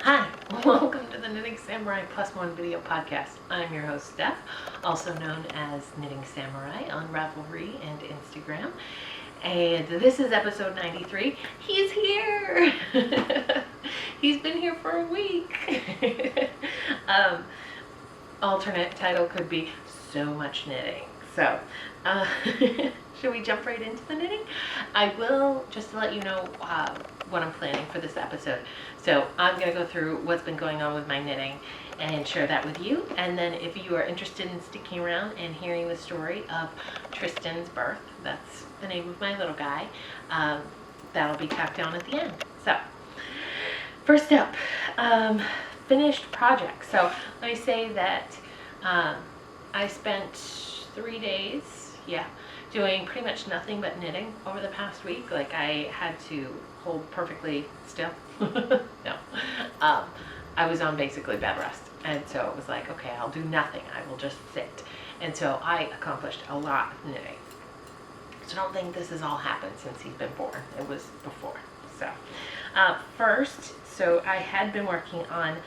Hi, welcome to the Knitting Samurai Plus One video podcast. I'm your host, Steph, also known as Knitting Samurai on Ravelry and Instagram. And this is episode 93. He's here! He's been here for a week. Alternate title could be So Much Knitting. So, should we jump right into the knitting? I will, just to let you know what I'm planning for this episode. So I'm going to go through what's been going on with my knitting and share that with you. And then if you are interested in sticking around and hearing the story of Tristan's birth, that's the name of my little guy, that'll be tacked on at the end. So first up, finished project. So let me say that I spent 3 days, doing pretty much nothing but knitting over the past week. Like I had to hold perfectly still. No. I was on basically bed rest. And so it was like, okay, I'll do nothing. I will just sit. And so I accomplished a lot of knitting. So I don't think this has all happened since he's been born. It was before. So first, so I had been working on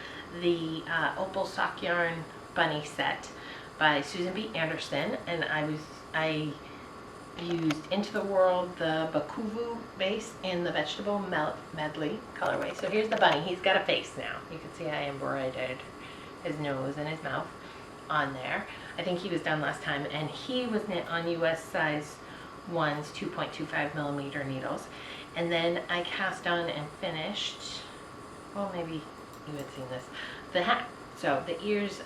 the Opal Sock Yarn Bunny set by Susan B. Anderson, and I used Into the World, the Bakuvu base, and the Vegetable Medley colorway. So here's the bunny. He's got a face now. You can see I embroidered his nose and his mouth on there. I think he was done last time, and he was knit on US size 1's 2.25 millimeter needles. And then I cast on and finished, well, maybe you had seen this, the hat. So the ears,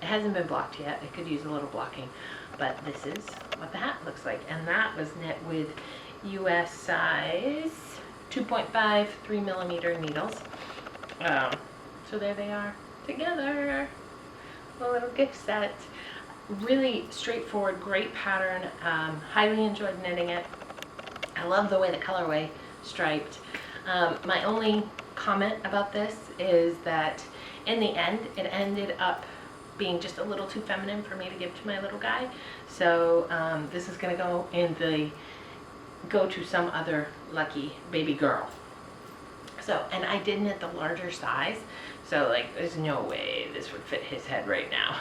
it hasn't been blocked yet. It could use a little blocking, but this is what the hat looks like. And that was knit with US size 2.5 3 millimeter needles. So there they are together. A little gift set. Really straightforward, great pattern. Highly enjoyed knitting it. I love the way the colorway striped. My only comment about this is that in the end, it ended up being just a little too feminine for me to give to my little guy. So this is going to go to some other lucky baby girl. So, and I did knit the larger size. So like, there's no way this would fit his head right now.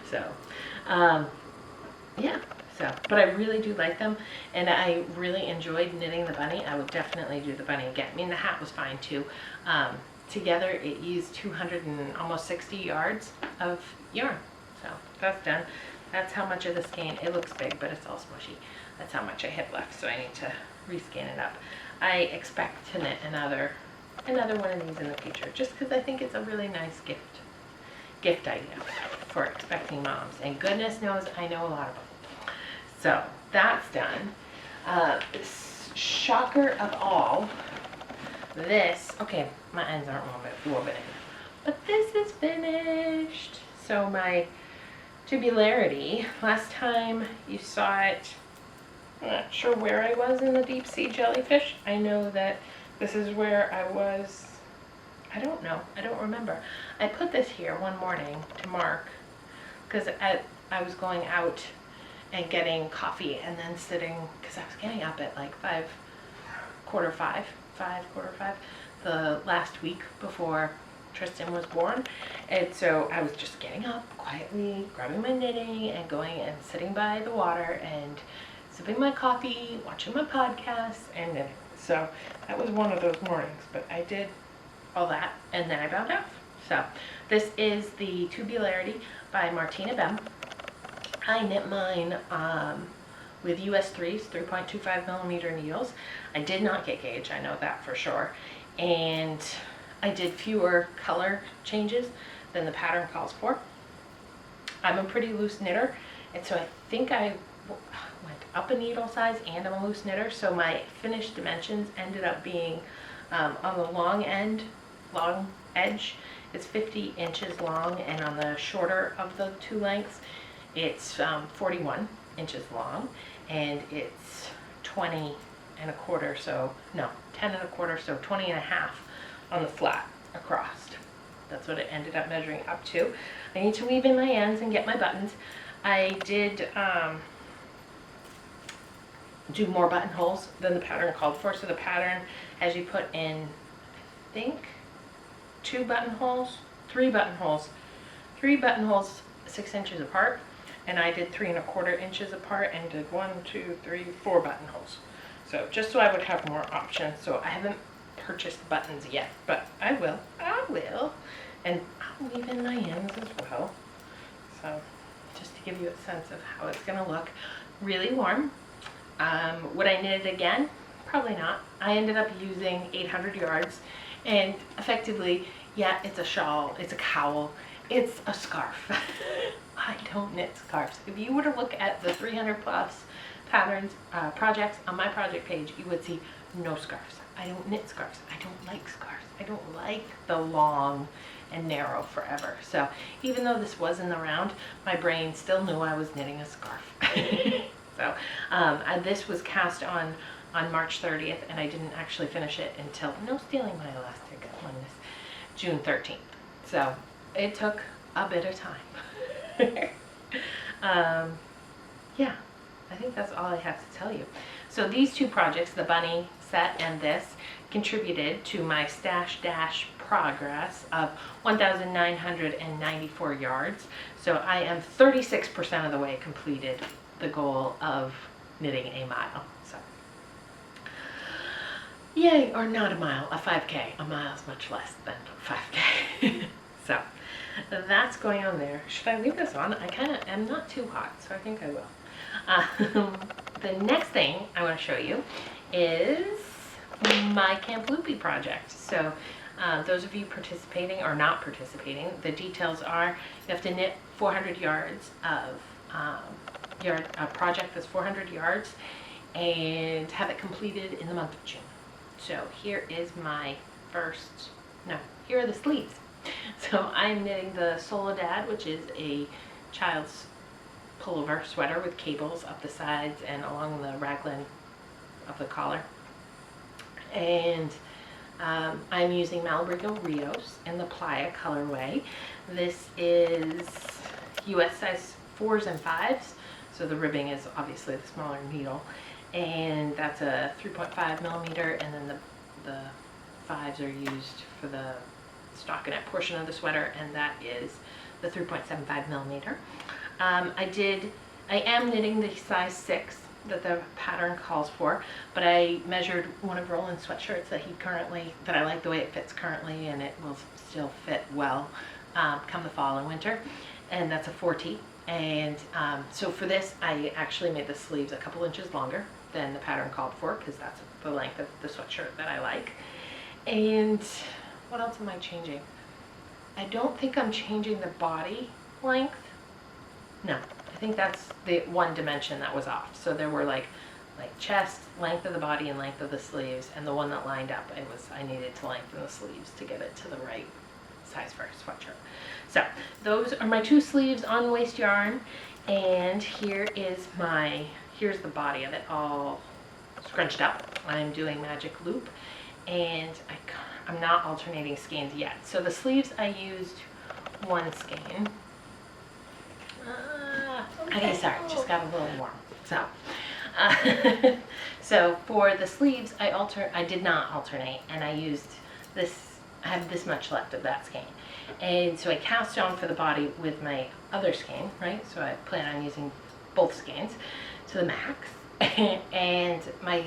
So, yeah. So, but I really do like them, and I really enjoyed knitting the bunny. I would definitely do the bunny again. I mean, the hat was fine too. Together it used 200 and almost 60 yards of yarn. So that's done. That's how much of the skein. It looks big, but it's all smushy. That's how much I have left, so I need to rescan it up. I expect to knit another one of these in the future, just because I think it's a really nice gift idea for expecting moms. And goodness knows I know a lot of them. So that's done. Shocker of all, this, okay, my ends aren't woven in, but this is finished. So my tubularity, last time you saw it, I'm not sure where I was in the deep sea jellyfish. I know that this is where I was, I don't know, I don't remember. I put this here one morning to mark, because I was going out and getting coffee and then sitting, because I was getting up at like 5:45 the last week before Tristan was born. And so I was just getting up quietly, grabbing my knitting and going and sitting by the water and sipping my coffee, watching my podcasts and knitting. So that was one of those mornings, but I did all that and then I bowed off. So this is the Tubularity by Martina Bem. I knit mine with US 3's 3.25 millimeter needles. I did not get gauge, I know that for sure. And I did fewer color changes than the pattern calls for. I'm a pretty loose knitter, and so I think I went up a needle size and I'm a loose knitter, so my finished dimensions ended up being on the long edge, it's 50 inches long, and on the shorter of the two lengths, it's 41 inches long, and it's 10 and a quarter, so 20 and a half on the flat across. That's what it ended up measuring up to. I need to weave in my ends and get my buttons. I did do more buttonholes than the pattern called for. So the pattern, as you put in, I think, three buttonholes, 6 inches apart, and I did 3¼ inches apart and did 1, 2, 3, 4 buttonholes. So just so I would have more options. So I haven't purchased buttons yet, but I will, and I'll weave in my ends as well. So just to give you a sense of how it's gonna look. Really warm. Would I knit it again? Probably not. I ended up using 800 yards, and effectively, yeah, it's a shawl, it's a cowl, it's a scarf. I don't knit scarves. If you were to look at the 300 plus patterns, projects on my project page, you would see no scarves. I don't knit scarves. I don't like scarves. I don't like the long and narrow forever. So even though this was in the round, my brain still knew I was knitting a scarf. So this was cast on March 30th, and I didn't actually finish it until, no stealing my elastic on this, June 13th. So it took a bit of time. Yeah, I think that's all I have to tell you. So these two projects, the bunny set and this, contributed to my stash dash progress of 1,994 yards. So I am 36% of the way completed the goal of knitting a mile. So yay, or not a mile, a 5K. A mile is much less than 5K. So that's going on there. Should I leave this on? I kind of am not too hot, so I think I will. The next thing I want to show you is my Camp Loopy project. So those of you participating or not participating, the details are you have to knit 400 yards of a project that's 400 yards and have it completed in the month of June. So here is my here are the sleeves. So I'm knitting the Soledad, which is a child's pullover sweater with cables up the sides and along the raglan of the collar. And I'm using Malabrigo Rios in the Playa colorway. This is US size 4s and 5s, so the ribbing is obviously the smaller needle, and that's a 3.5 millimeter, and then the 5s are used for the stockinette portion of the sweater, and that is the 3.75 millimeter. I am knitting the size 6 that the pattern calls for, but I measured one of Roland's sweatshirts that I like the way it fits currently, and it will still fit well come the fall and winter, and that's a 4T. And so for this, I actually made the sleeves a couple inches longer than the pattern called for, because that's the length of the sweatshirt that I like. And what else am I changing? I don't think I'm changing the body length. No, I think that's the one dimension that was off. So there were like chest, length of the body, and length of the sleeves, and the one that lined up, I needed to lengthen the sleeves to get it to the right size for a sweatshirt. So those are my 2 sleeves on waste yarn, and here's the body of it all scrunched up. I'm doing magic loop, and I'm not alternating skeins yet. So the sleeves, I used 1 skein. Okay, sorry, just got a little warm. So, so for the sleeves, I did not alternate, and I used this. I have this much left of that skein, and so I cast on for the body with my other skein, right? So I plan on using both skeins to the max, and my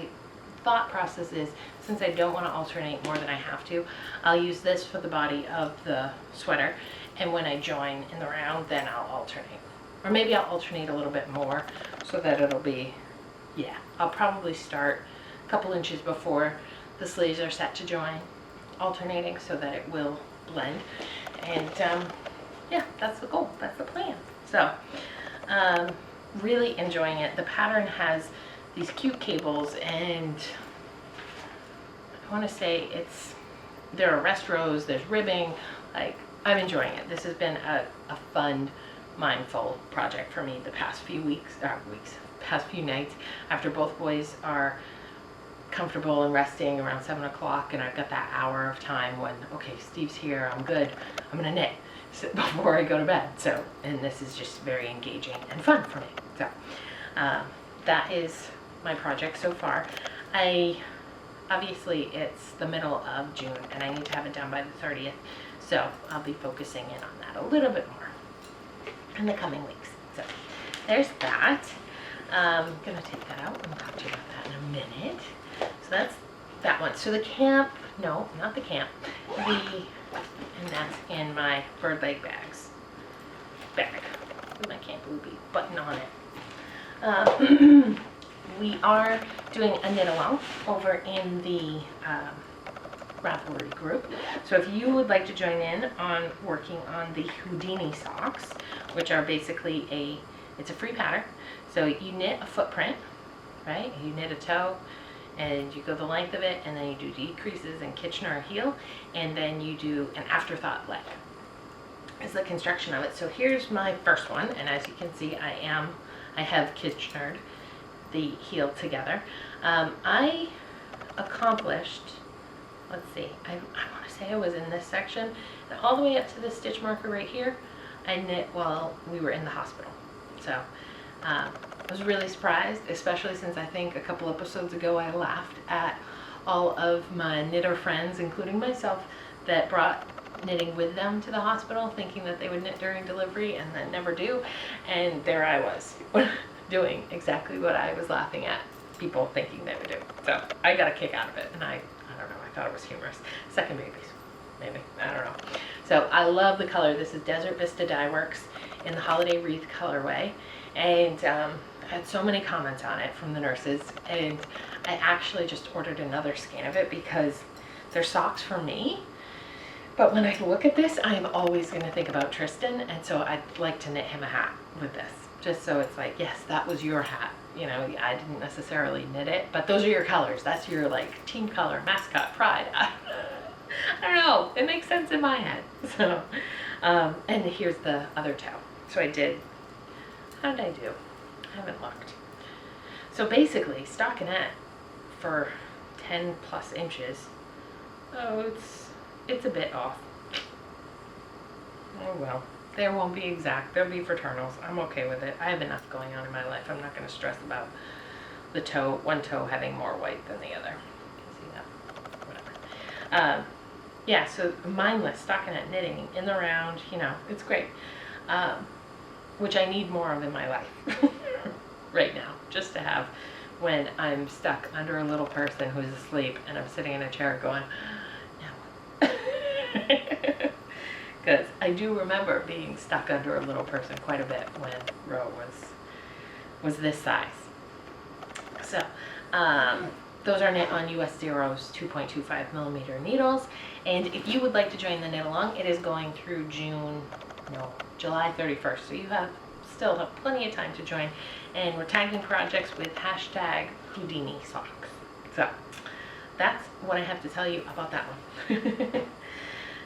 thought process is, since I don't want to alternate more than I have to, I'll use this for the body of the sweater, and when I join in the round, then I'll alternate. Or maybe I'll alternate a little bit more so that it'll be, yeah, I'll probably start a couple inches before the sleeves are set to join, alternating so that it will blend. And yeah, that's the goal, that's the plan. So really enjoying it. The pattern has these cute cables, and I want to say there are rest rows, there's ribbing, I'm enjoying it. This has been a fun, mindful project for me the past few past few nights, after both boys are comfortable and resting around 7 o'clock, and I've got that hour of time when, okay, Steve's here, I'm good, I'm gonna knit before I go to bed. So, and this is just very engaging and fun for me. So that is my project so far. I obviously it's the middle of June and I need to have it done by the 30th. So I'll be focusing in on that a little bit more in the coming weeks. So there's that. I'm gonna take that out and talk to you about that in a minute. So that's that one. So the camp, no, not the camp. And that's in my bird leg bag with my Camp Ruby button on it. We are doing a knit along over in the Ravelry group. So if you would like to join in on working on the Houdini socks, which are basically it's a free pattern. So you knit a footprint, right? You knit a toe and you go the length of it, and then you do decreases in Kitchener heel, and then you do an afterthought leg. Is the construction of it. So here's my first one, and as you can see, I have Kitchenered the heel together. I accomplished, let's see, I want to say I was in this section, and all the way up to the stitch marker right here, I knit while we were in the hospital. So I was really surprised, especially since I think a couple episodes ago I laughed at all of my knitter friends, including myself, that brought knitting with them to the hospital thinking that they would knit during delivery and then never do. And there I was doing exactly what I was laughing at people thinking they would do. So I got a kick out of it, and I don't know, I thought it was humorous. Second babies, maybe, I don't know. So I love the color. This is Desert Vista Dye Works in the Holiday Wreath colorway, and I had so many comments on it from the nurses, and I actually just ordered another skein of it because they're socks for me. But when I look at this, I'm always going to think about Tristan, and so I'd like to knit him a hat with this, just so it's like, yes, that was your hat. You know, I didn't necessarily knit it, but those are your colors. That's your like team color, mascot, pride. I don't know. It makes sense in my head. So, and here's the other toe. So I did. How did I do? I haven't looked. So basically, stockinette for 10 plus inches. Oh, it's a bit off. Oh well, there won't be exact. There'll be fraternals. I'm okay with it. I have enough going on in my life. I'm not going to stress about the toe, one toe having more white than the other. See that? Whatever. Yeah, so mindless stockinette knitting in the round, you know, it's great. Which I need more of in my life right now, just to have when I'm stuck under a little person who's asleep and I'm sitting in a chair going, because I do remember being stuck under a little person quite a bit when Ro was this size. So those are knit on US Zero's 2.25 millimeter needles, and if you would like to join the knit along, it is going through July 31st, so you still have plenty of time to join, and we're tagging projects with hashtag Houdini socks. So that's what I have to tell you about that one.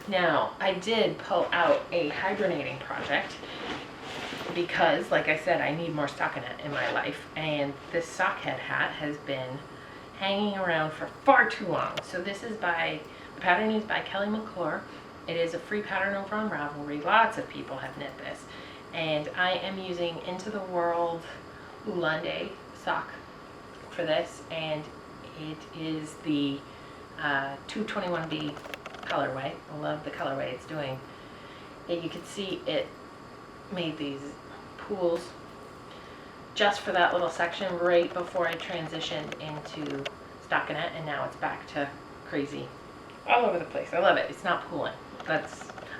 Now, I did pull out a hibernating project because, like I said, I need more stockinette in my life, and this sockhead hat has been hanging around for far too long. So this is the pattern is by Kelly McClure. It is a free pattern over on Ravelry. Lots of people have knit this, and I am using Into the World Ulande sock for this, and it is the 221B colorway. I love the colorway it's doing. And you can see it made these pools just for that little section right before I transitioned into stockinette, and now it's back to crazy all over the place. I love it. It's not pooling.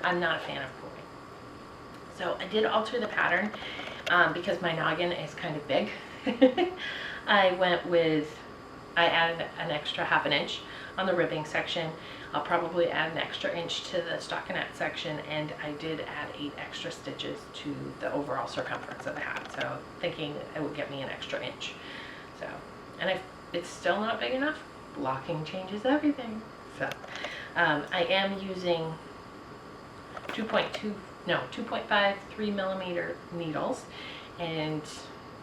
I'm not a fan of pooling. So I did alter the pattern because my noggin is kind of big. I added an extra ½ inch on the ribbing section. I'll probably add an extra inch to the stockinette section, and I did add 8 extra stitches to the overall circumference of the hat, so thinking it would get me an extra inch. So, and if it's still not big enough, blocking changes everything. So I am using 2.5 3mm needles, and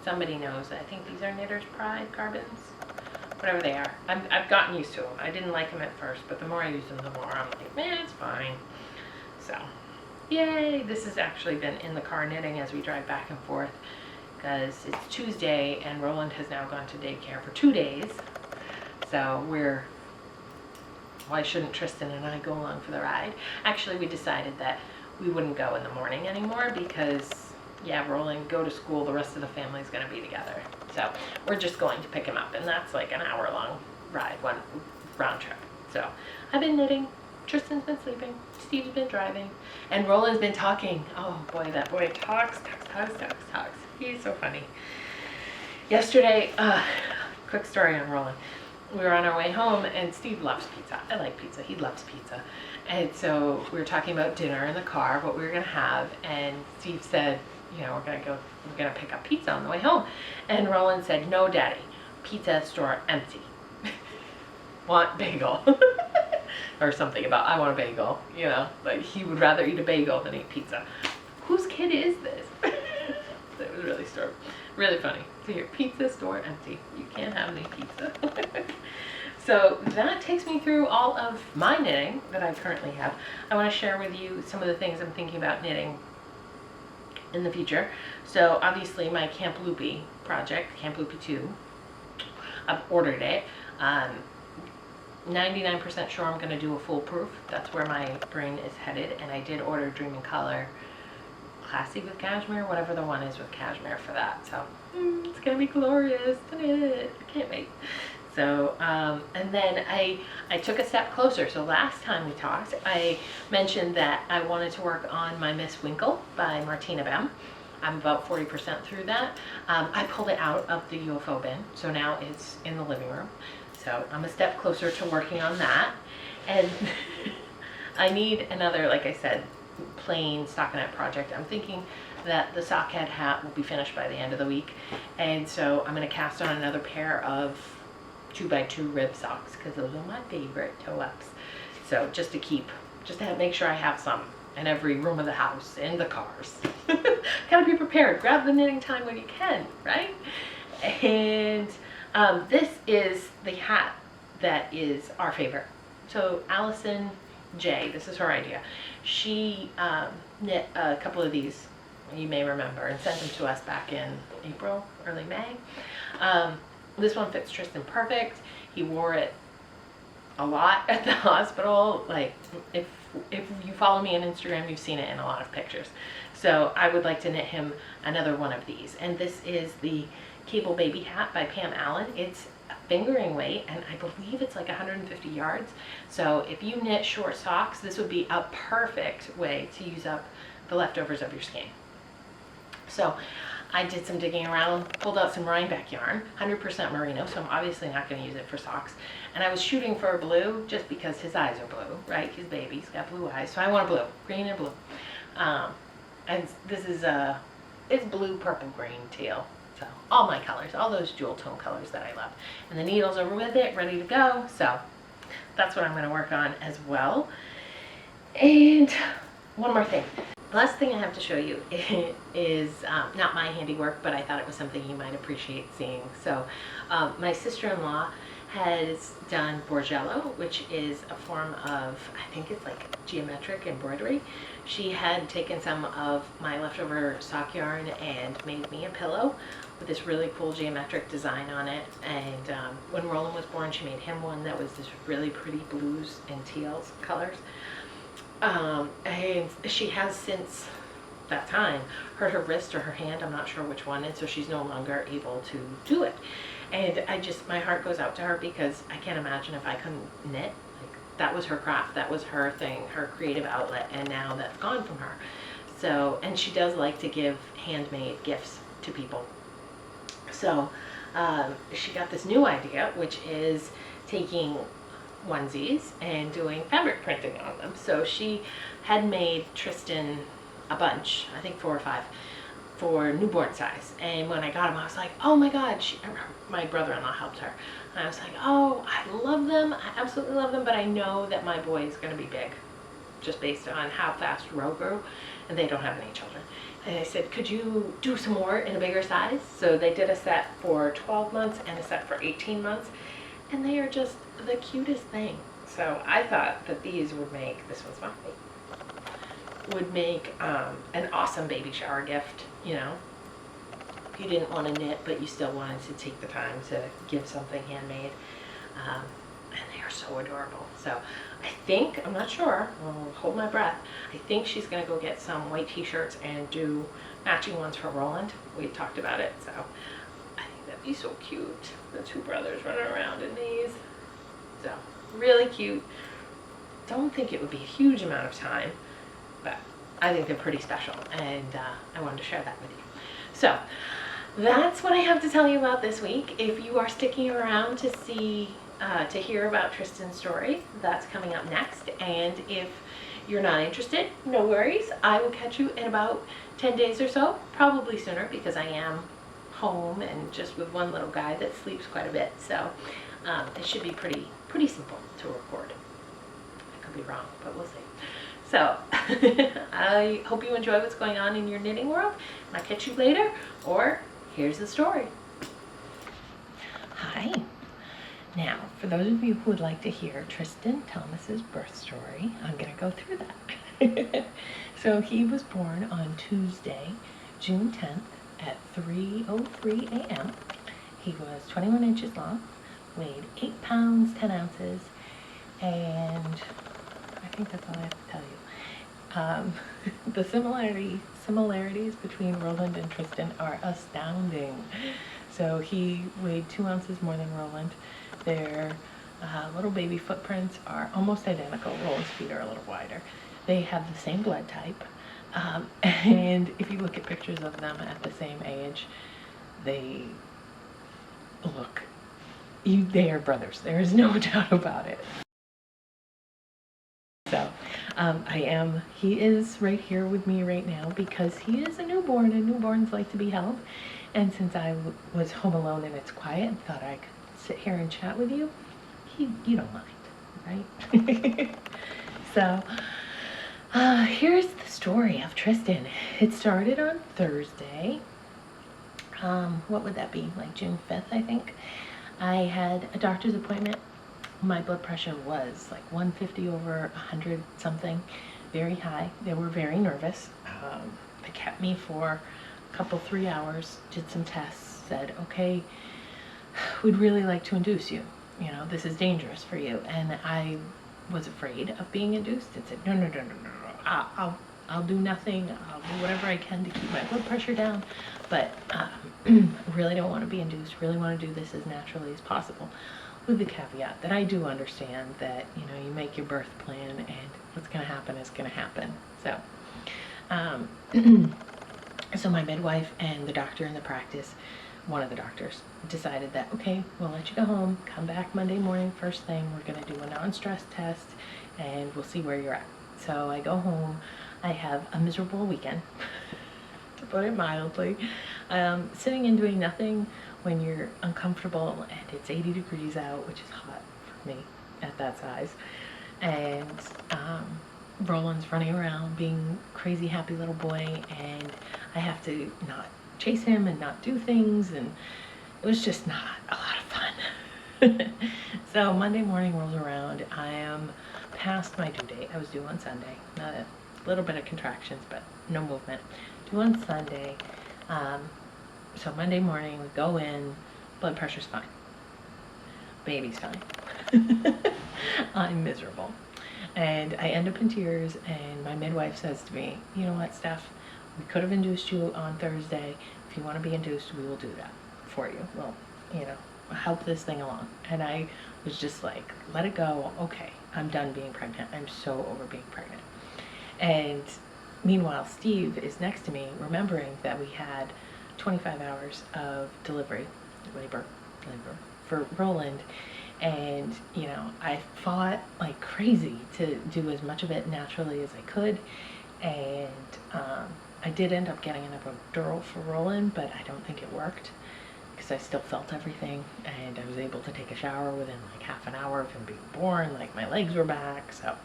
somebody knows, I think these are Knitter's Pride carbons, whatever they are. I've gotten used to them. I didn't like them at first, but the more I use them, the more I'm like, man, it's fine. So, yay! This has actually been in the car knitting as we drive back and forth, because it's Tuesday and Roland has now gone to daycare for 2 days. So we're why shouldn't Tristan and I go along for the ride? Actually, we decided that we wouldn't go in the morning anymore because, yeah, Roland, go to school, the rest of the family's going to be together. So we're just going to pick him up, and that's like an hour-long ride, one round trip. So I've been knitting, Tristan's been sleeping, Steve's been driving, and Roland's been talking. Oh boy, that boy talks. He's so funny. Yesterday, quick story on Roland. We were on our way home, and Steve loves pizza. I like pizza. He loves pizza. And so we were talking about dinner in the car, what we were going to have, and Steve said, you know, we're going to pick up pizza on the way home. And Roland said, no, Daddy, pizza store empty. Want bagel. Or something about, I want a bagel, you know, like he would rather eat a bagel than eat pizza. Whose kid is this? It was really funny to hear pizza store empty. You can't have any pizza. So that takes me through all of my knitting that I currently have. I want to share with you some of the things I'm thinking about knitting in the future. So obviously my Camp Loopy project, Camp Loopy 2, I've ordered it. 99% sure I'm going to do a foolproof. That's where my brain is headed. And I did order Dream in Color Classy with Cashmere, whatever the one is with cashmere for that. So it's going to be glorious. I can't wait. So, and then I took a step closer. So last time we talked, I mentioned that I wanted to work on my Miss Winkle by Martina Bem. I'm about 40% through that. I pulled it out of the UFO bin, so now it's in the living room. So I'm a step closer to working on that. And I need another, like I said, plain stockinette project. I'm thinking that the sockhead hat will be finished by the end of the week. And so I'm going to cast on another pair of 2x2 rib socks because those are my favorite toe-ups. So just to make sure I have some in every room of the house, in the cars. Gotta be prepared. Grab the knitting time when you can, right? And this is the hat that is our favorite. So Allison J, this is her idea. She knit a couple of these, you may remember, and sent them to us back in April, early May. This one fits Tristan perfect. He wore it a lot at the hospital. Like, if you follow me on Instagram, you've seen it in a lot of pictures. So I would like to knit him another one of these. And this is the Cable Baby Hat by Pam Allen. It's a fingering weight, and I believe it's like 150 yards. So if you knit short socks, this would be a perfect way to use up the leftovers of your skein. So I did some digging around, pulled out some Rhinebeck yarn, 100% merino, so I'm obviously not going to use it for socks. And I was shooting for a blue just because his eyes are blue, right? He's baby, he's got blue eyes, so I want a blue, green and blue. And this is it's blue, purple, green, teal. So all my colors, all those jewel tone colors that I love. And the needles are with it, ready to go. So that's what I'm going to work on as well. And one more thing. The last thing I have to show you is not my handiwork, but I thought it was something you might appreciate seeing. So my sister-in-law has done Borgello, which is a form of, I think it's like geometric embroidery. She had taken some of my leftover sock yarn and made me a pillow with this really cool geometric design on it. And when Roland was born, she made him one that was this really pretty blues and teals colors. And she has since that time hurt her wrist or her hand, I'm not sure which one, and so she's no longer able to do it. And my heart goes out to her because I can't imagine if I couldn't knit. Like, that was her craft, that was her thing, her creative outlet, and now that's gone from her. So, and she does like to give handmade gifts to people. So she got this new idea, which is taking onesies and doing fabric printing on them. So she had made Tristan a bunch, I think 4 or 5, for newborn size. And when I got them, I was like, oh my God, my brother-in-law helped her. And I was like, oh, I love them. I absolutely love them, but I know that my boy is going to be big, just based on how fast Ro grew, and they don't have any children. And I said, could you do some more in a bigger size? So they did a set for 12 months and a set for 18 months. And they are just the cutest thing. So I thought that these would make, this one's mine, would make an awesome baby shower gift, you know. If you didn't want to knit, but you still wanted to take the time to give something handmade. And they are so adorable. So I think, I'm not sure, I'll hold my breath. I think she's gonna go get some white t-shirts and do matching ones for Roland. We talked about it, so I think that'd be so cute. The two brothers running around in these. So really cute. Don't think it would be a huge amount of time, but I think they're pretty special, and I wanted to share that with you. So that's what I have to tell you about this week. If you are sticking around to see, to hear about Tristan's story, that's coming up next. And if you're not interested, no worries. I will catch you in about 10 days or so, probably sooner, because I am home and just with one little guy that sleeps quite a bit. So it should be pretty simple to record. I could be wrong, but we'll see. So I hope you enjoy what's going on in your knitting world. I'll catch you later, or here's the story. Hi. Now, for those of you who would like to hear Tristan Thomas's birth story, I'm going to go through that. So he was born on Tuesday, June 10th at 3:03 a.m. He was 21 inches long, weighed 8 pounds, 10 ounces, and I think that's all I have to tell you. The similarities between Roland and Tristan are astounding. So he weighed 2 ounces more than Roland. Their little baby footprints are almost identical. Roland's feet are a little wider. They have the same blood type. And if you look at pictures of them at the same age, they are brothers. There is no doubt about it. So he is right here with me right now because he is a newborn, and newborns like to be held. And since I was home alone and it's quiet and thought I could sit here and chat with you, you don't mind, right? So here's the story of Tristan. It started on Thursday. What would that be? Like June 5th, I think. I had a doctor's appointment. My blood pressure was like 150 over 100 something, very high. They were very nervous. They kept me for a couple, 3 hours, did some tests, said, okay, we'd really like to induce you. You know, this is dangerous for you. And I was afraid of being induced and said, no. I'll do nothing. I'll do whatever I can to keep my blood pressure down. But really don't want to be induced, really want to do this as naturally as possible. With the caveat that I do understand that, you know, you make your birth plan and what's going to happen is going to happen. So, so my midwife and the doctor in the practice, one of the doctors, decided that, okay, we'll let you go home, come back Monday morning first thing, we're going to do a non-stress test, and we'll see where you're at. So I go home, I have a miserable weekend, to put it mildly, sitting and doing nothing when you're uncomfortable and it's 80 degrees out, which is hot for me at that size. And Roland's running around being crazy happy little boy, and I have to not chase him and not do things, and it was just not a lot of fun. So Monday morning rolls around. I am past my due date. I was due on Sunday. A little bit of contractions, but no movement. Due on Sunday. So Monday morning, we go in, blood pressure's fine. Baby's fine. I'm miserable. And I end up in tears, and my midwife says to me, you know what, Steph, we could have induced you on Thursday. If you want to be induced, we will do that for you. We'll, you know, help this thing along. And I was just like, let it go. Okay, I'm done being pregnant. I'm so over being pregnant. And meanwhile, Steve is next to me, remembering that we had 25 hours of labor for Roland. And, you know, I fought like crazy to do as much of it naturally as I could. And I did end up getting an epidural for Roland, but I don't think it worked because I still felt everything. And I was able to take a shower within like half an hour of him being born. Like my legs were back. So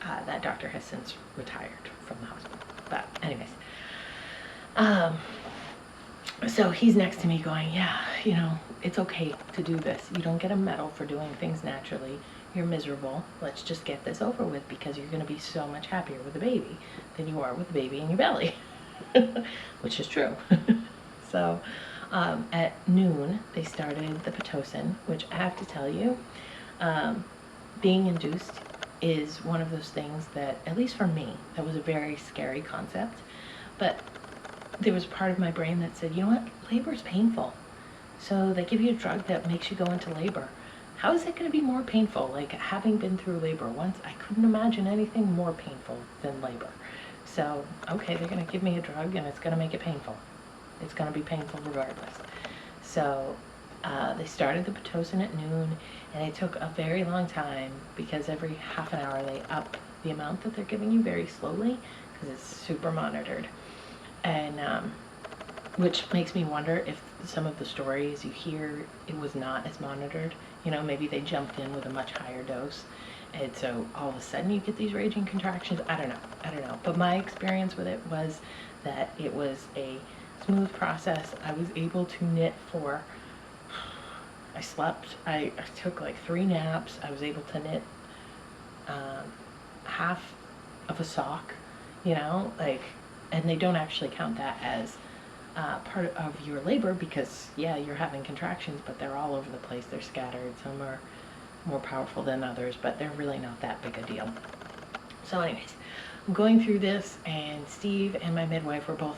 that doctor has since retired from the hospital. But anyways, so he's next to me going, yeah, you know, it's okay to do this. You don't get a medal for doing things naturally. You're miserable. Let's just get this over with because you're going to be so much happier with the baby than you are with the baby in your belly, which is true. So at noon, they started the Pitocin, which I have to tell you, Being induced is one of those things that, at least for me, that was a very scary concept. But there was part of my brain that said, you know what, labor is painful. So they give you a drug that makes you go into labor. How is it going to be more painful? Like, having been through labor once, I couldn't imagine anything more painful than labor. So, okay, they're going to give me a drug and it's going to make it painful. It's going to be painful regardless. So they started the Pitocin at noon, and it took a very long time because every half an hour they up the amount that they're giving you very slowly because it's super monitored. And which makes me wonder if some of the stories you hear, it was not as monitored. You know, maybe they jumped in with a much higher dose, and so all of a sudden you get these raging contractions. I don't know. But my experience with it was that it was a smooth process. I was able to knit for, I slept, I took like 3 naps. I was able to knit half of a sock, you know, like, and they don't actually count that as part of your labor because, yeah, you're having contractions, but they're all over the place. They're scattered. Some are more powerful than others, but they're really not that big a deal. So anyways, I'm going through this, and Steve and my midwife were both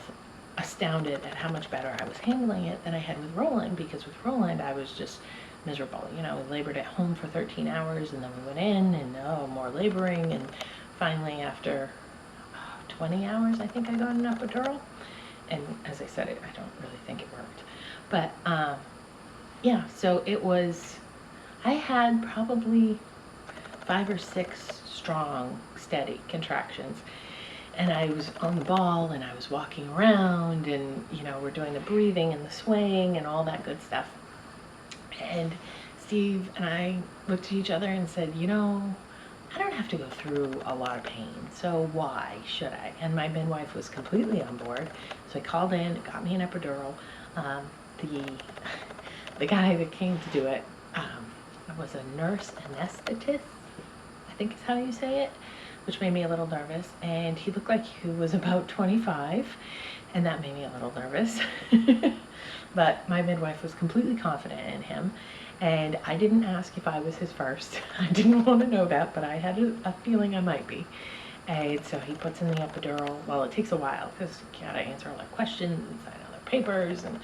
astounded at how much better I was handling it than I had with Roland, because with Roland I was just miserable. You know, we labored at home for 13 hours, and then we went in, and more laboring, and finally after 20 hours I think I got an epidural. And as I said, I don't really think it worked. But yeah, so it was, I had probably 5 or 6 strong, steady contractions. And I was on the ball, and I was walking around, and, you know, we're doing the breathing and the swaying and all that good stuff. And Steve and I looked at each other and said, you know, I don't have to go through a lot of pain, so why should I? And my midwife was completely on board, so I called in, got me an epidural. The guy that came to do it was a nurse anesthetist, I think is how you say it, which made me a little nervous, and he looked like he was about 25, and that made me a little nervous. But my midwife was completely confident in him, and I didn't ask if I was his first. I didn't want to know that, but I had a feeling I might be. And so he puts in the epidural. Well, it takes a while because you gotta answer all the questions and sign all the papers, and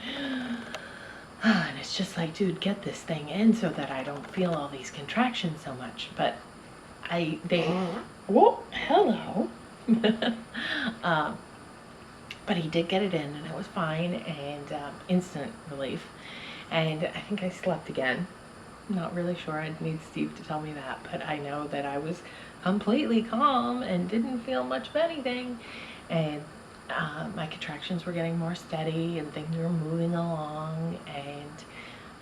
it's just like, dude, get this thing in so that I don't feel all these contractions so much. But whoa, hello. But he did get it in, and it was fine, and instant relief. And I think I slept again. Not really sure. I'd need Steve to tell me that, but I know that I was completely calm and didn't feel much of anything. And my contractions were getting more steady, and things were moving along. And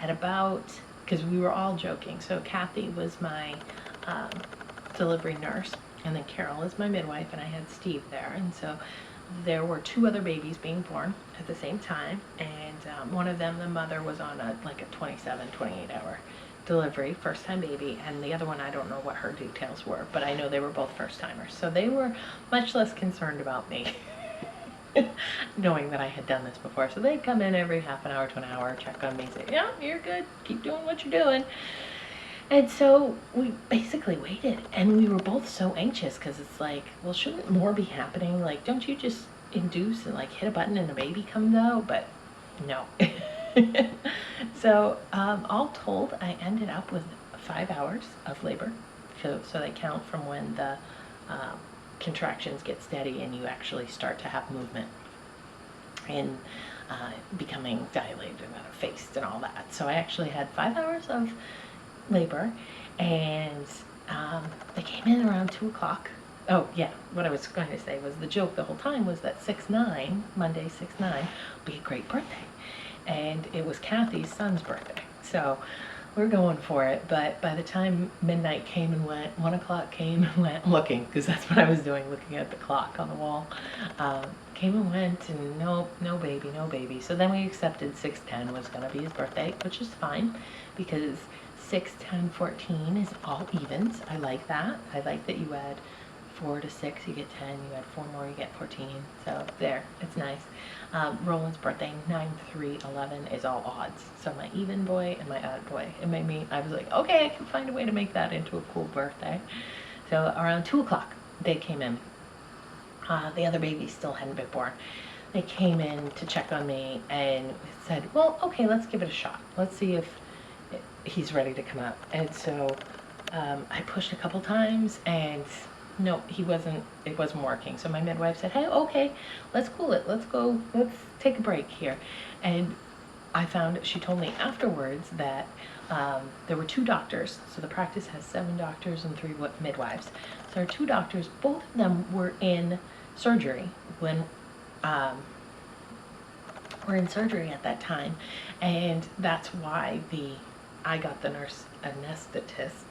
at about, because we were all joking, so Kathy was my delivery nurse, and then Carol is my midwife, and I had Steve there. And so there were 2 other babies being born at the same time, and one of them, the mother was on a 27, 28 hour delivery, first time baby, and the other one, I don't know what her details were, but I know they were both first timers, so they were much less concerned about me knowing that I had done this before. So they'd come in every half an hour to an hour, check on me, say, yeah, you're good, keep doing what you're doing. And so we basically waited, and we were both so anxious because it's like, well, shouldn't more be happening? Like, don't you just induce and like hit a button and a baby comes out? But no. So all told, I ended up with 5 hours of labor. So they count from when the contractions get steady and you actually start to have movement and becoming dilated and effaced and all that. So I actually had 5 hours of labor, and they came in around 2 o'clock. Oh yeah, what I was going to say was the joke the whole time was that 6/9, Monday 6/9, would be a great birthday, and it was Kathy's son's birthday, so we're going for it. But by the time midnight came and went, 1 o'clock came and went, looking, because that's what I was doing, looking at the clock on the wall, came and went, and no baby. So then we accepted 6/10 was going to be his birthday, which is fine, because 6, 10, 14 is all evens. I like that. I like that you add 4 to 6, you get 10. You add 4 more, you get 14. So there, it's nice. Roland's birthday, 9/3/11, is all odds. So my even boy and my odd boy. It made me, I was like, okay, I can find a way to make that into a cool birthday. So around 2 o'clock, they came in. The other babies still hadn't been born. They came in to check on me and said, well, okay, let's give it a shot. Let's see if he's ready to come out. And so I pushed a couple times and no, it wasn't working. So my midwife said, hey, okay, let's cool it. Let's go, let's take a break here. And I found, she told me afterwards that there were 2 doctors. So the practice has 7 doctors and 3 midwives. So there are 2 doctors, both of them were in surgery when were in surgery at that time, and that's why I got the nurse anesthetist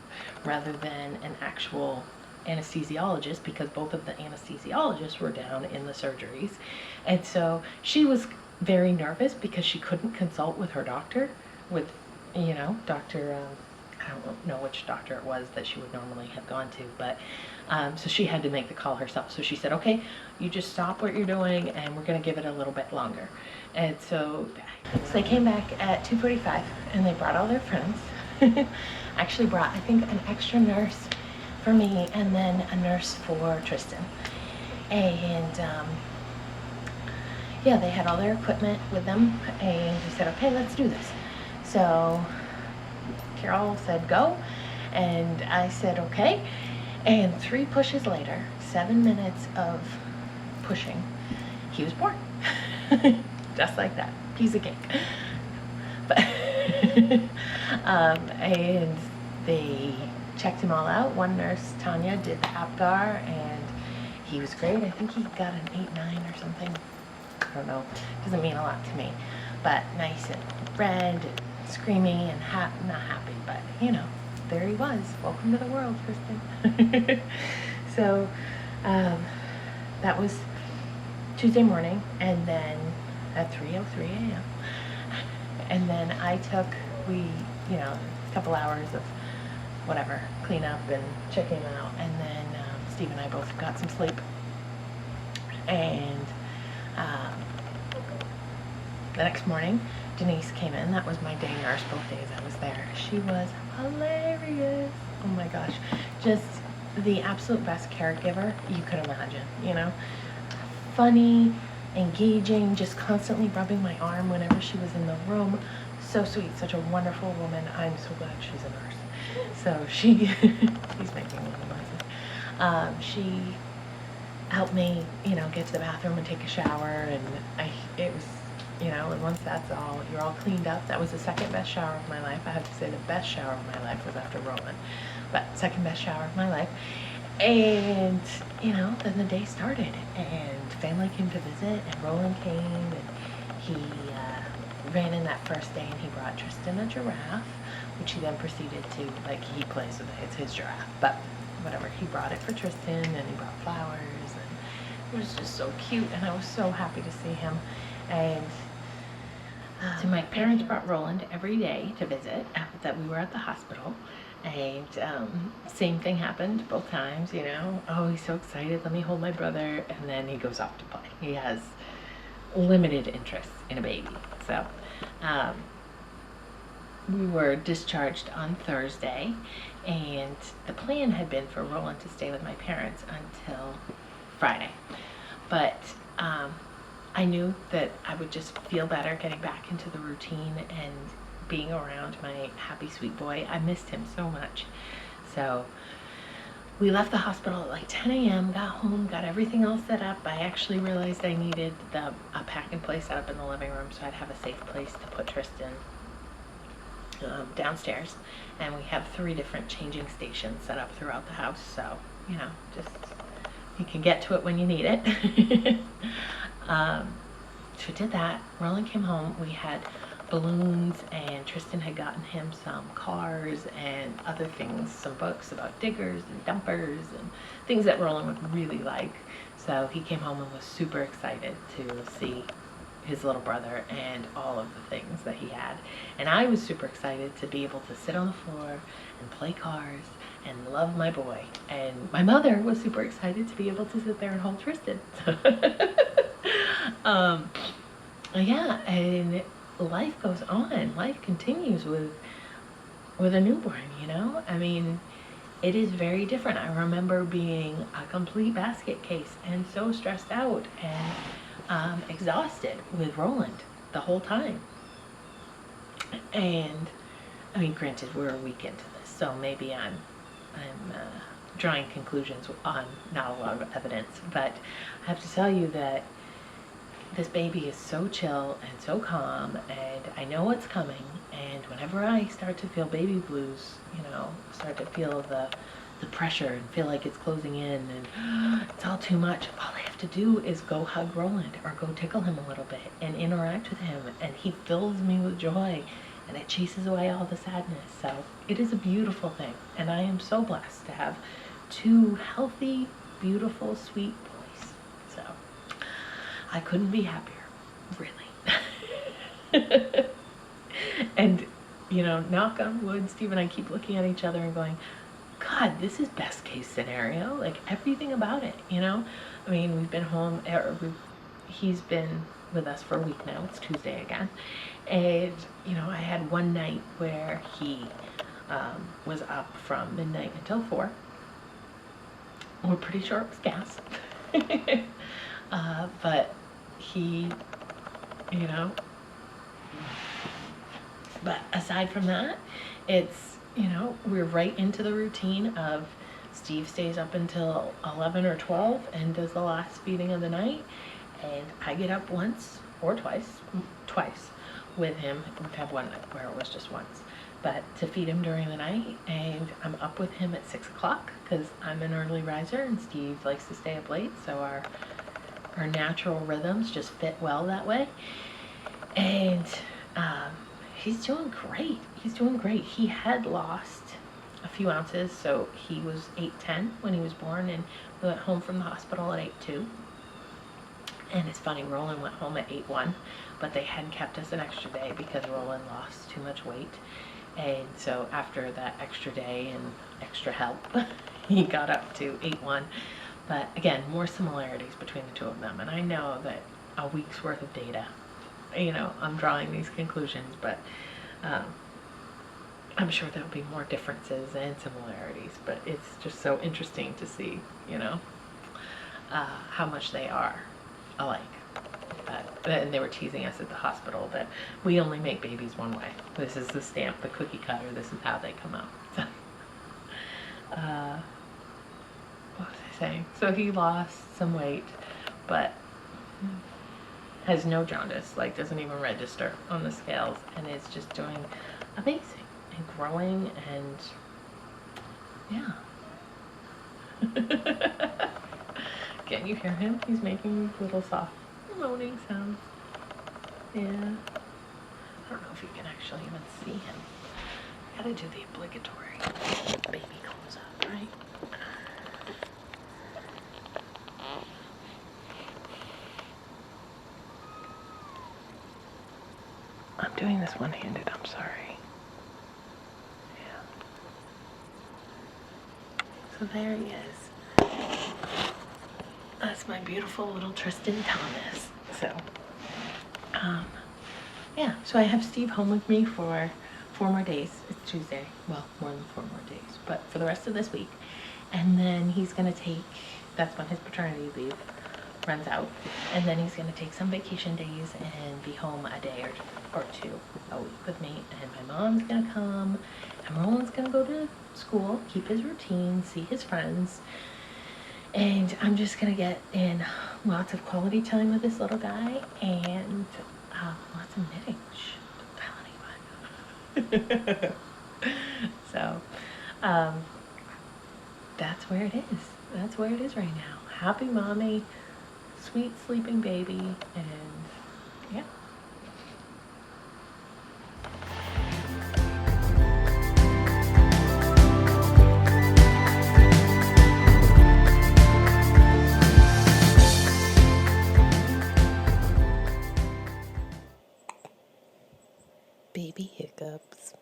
rather than an actual anesthesiologist, because both of the anesthesiologists were down in the surgeries. And so she was very nervous because she couldn't consult with her doctor, with, you know, Dr. I don't know which doctor it was that she would normally have gone to, but so she had to make the call herself. So she said, okay, you just stop what you're doing and we're going to give it a little bit longer. And so they came back at 2:45 and they brought all their friends. Actually brought, I think, an extra nurse for me and then a nurse for Tristan. And yeah, they had all their equipment with them and they said, okay, let's do this. So Carol said go, and I said okay, and 3 pushes later, 7 minutes of pushing, he was born. Just like that, piece of cake. But and they checked him all out. One nurse, Tanya, did the APGAR and he was great. I think he got an 8-9 or something. I don't know, doesn't mean a lot to me, but nice and red and screaming and not happy, but you know, there he was. Welcome to the world, Tristan. So that was Tuesday morning, and then at 3:03 a.m. and then you know, a couple hours of whatever, clean up and check him out, and then Steve and I both got some sleep, and the next morning Denise came in. That was my day nurse both days I was there. She was hilarious. Oh my gosh. Just the absolute best caregiver you could imagine, you know. Funny, engaging, just constantly rubbing my arm whenever she was in the room. So sweet, such a wonderful woman. I'm so glad she's a nurse. So he's making a little noises. She helped me, you know, get to the bathroom and take a shower, and it was, you know, and once that's all, you're all cleaned up. That was the second best shower of my life. I have to say the best shower of my life was after Roland, but second best shower of my life. And, you know, then the day started and family came to visit and Roland came and he ran in that first day and he brought Tristan a giraffe, which he then proceeded to, like, he plays with it, it's his giraffe, but whatever, he brought it for Tristan and he brought flowers and it was just so cute and I was so happy to see him. And so my parents brought Roland every day to visit after that we were at the hospital, and same thing happened both times, you know. Oh, he's so excited, let me hold my brother, and then he goes off to play. He has limited interest in a baby. So we were discharged on Thursday, and the plan had been for Roland to stay with my parents until Friday, but I knew that I would just feel better getting back into the routine and being around my happy sweet boy. I missed him so much. So we left the hospital at like 10 a.m., got home, got everything all set up. I actually realized I needed a pack and play set up in the living room so I'd have a safe place to put Tristan downstairs. And we have 3 different changing stations set up throughout the house, so, you know, just you can get to it when you need it. So we did that. Roland came home. We had balloons, and Tristan had gotten him some cars and other things, some books about diggers and dumpers and things that Roland would really like. So he came home and was super excited to see his little brother and all of the things that he had. And I was super excited to be able to sit on the floor and play cars and love my boy. And my mother was super excited to be able to sit there and hold Tristan. Yeah, and life goes on. Life continues with a newborn, you know? I mean, it is very different. I remember being a complete basket case and so stressed out and exhausted with Roland the whole time. And I mean, granted, we're a week into this, so maybe I'm drawing conclusions on not a lot of evidence, but I have to tell you that this baby is so chill and so calm, and I know what's coming. And whenever I start to feel baby blues, you know, start to feel the pressure and feel like it's closing in and it's all too much, all I have to do is go hug Roland or go tickle him a little bit and interact with him, and he fills me with joy and it chases away all the sadness. So it is a beautiful thing, and I am so blessed to have two healthy, beautiful, sweet boys. So I couldn't be happier, really. And, you know, knock on wood, Steve and I keep looking at each other and going, God, this is best case scenario. Like, everything about it, you know? I mean, we've been home, he's been with us for a week now. It's Tuesday again. And, you know, I had one night where he was up from midnight until 4. We're pretty sure it was gas. But he, you know, but aside from that, it's, you know, we're right into the routine of Steve stays up until 11 or 12 and does the last feeding of the night, and I get up once or twice with him. We've had one night where it was just once, but to feed him during the night, and I'm up with him at 6 o'clock because I'm an early riser and Steve likes to stay up late, so our natural rhythms just fit well that way. And he's doing great. He's doing great. He had lost a few ounces, so he was 8'10" when he was born, and we went home from the hospital at 8'2". And it's funny, Roland went home at 8'1", but they hadn't kept us an extra day because Roland lost too much weight. And so after that extra day and extra help, he got up to 8'1". But again, more similarities between the two of them. And I know that a week's worth of data, you know, I'm drawing these conclusions, but I'm sure there'll be more differences and similarities. But it's just so interesting to see, you know, how much they are alike. And they were teasing us at the hospital that we only make babies one way. This is the stamp, the cookie cutter. This is how they come out. So, what was I saying? So he lost some weight, but has no jaundice, like doesn't even register on the scales, and is just doing amazing and growing, and yeah. Can you hear him? He's making these little soft moaning sounds. Yeah. I don't know if you can actually even see him. Gotta do the obligatory baby close up, right? I'm doing this one-handed, I'm sorry. Yeah. So there he is. That's my beautiful little Tristan Thomas. So, yeah, so I have Steve home with me for 4 more days. It's Tuesday. Well, more than 4 more days, but for the rest of this week. And then he's going to take, that's when his paternity leave runs out. And then he's going to take some vacation days and be home a day or two a week with me. And my mom's going to come, and Roland's going to go to school, keep his routine, see his friends. And I'm just going to get in lots of quality time with this little guy, and lots of knitting. Shh, don't tell anyone. So, that's where it is. That's where it is right now. Happy mommy, sweet sleeping baby, and yeah. Baby hiccups.